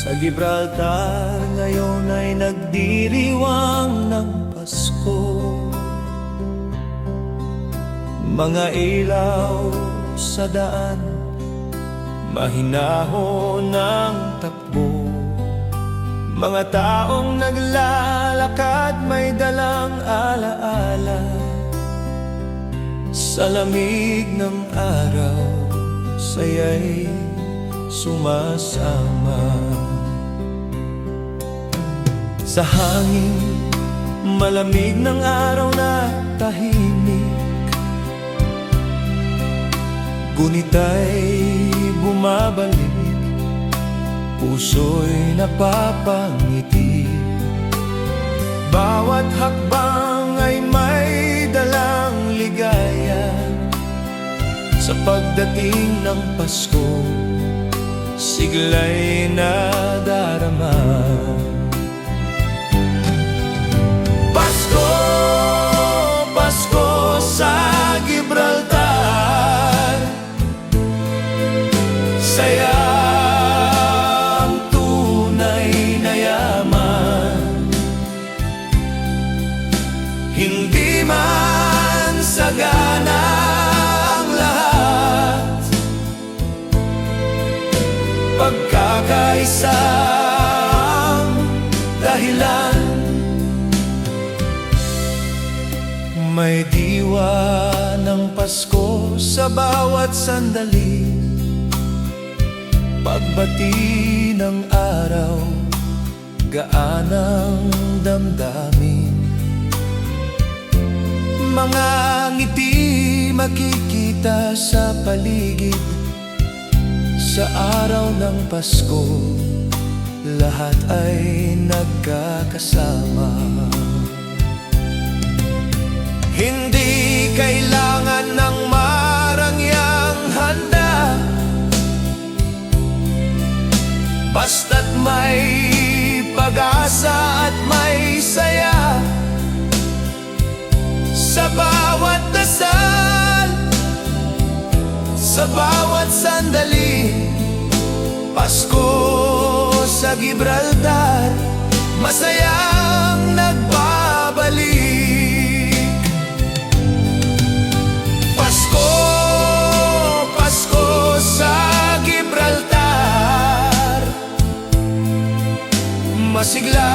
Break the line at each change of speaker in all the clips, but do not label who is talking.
Sa Gibraltar ngayon ay nagdiriwang ng Pasko. Mga ilaw sa daan, mahinahon ng takbo. Mga taong naglalakad may dalang alaala. Sa lamig ng araw, saya'y sumasama. Sa hangin, malamig ng araw na tahimik, ngunit ay bumabalik, puso'y napapangiti. Bawat hakbang ay may dalang ligaya. Sa pagdating ng Pasko, sigla'y nadarama. Pasko, Pasko sa Gibraltar, saya ang tunay na yaman. Hindi man sagana ang lahat, pagkakaisa ang dahilan. May diwa ng Pasko sa bawat sandali, pagbati ng araw, gaan ang damdamin. Mga ngiti makikita sa paligid. Sa araw ng Pasko, lahat ay nagkakasama. Hindi kailangan ng marangyang handa, basta't may pag-asa at may saya. Sa bawat dasal, sa bawat sandali, Pasko sa Gibraltar, masayang nagbabalik. Pasko, Pasko sa Gibraltar, masigla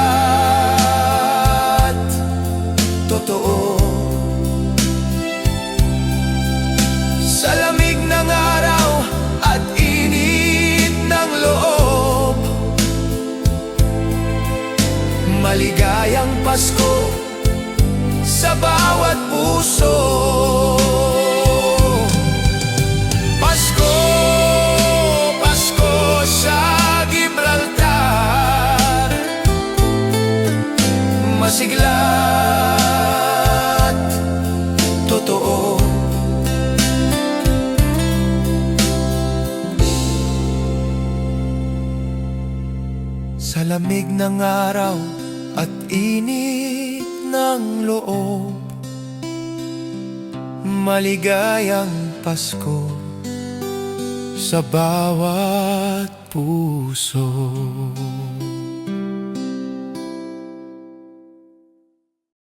at totoo. Sa lamig ng araw at init ng loob, maligayang Pasko sa bawat puso. Pasko, Pasko sa Gibraltar, masigla at totoo. Sa lamig ng araw at init ng loob, maligayang Pasko sa bawat puso.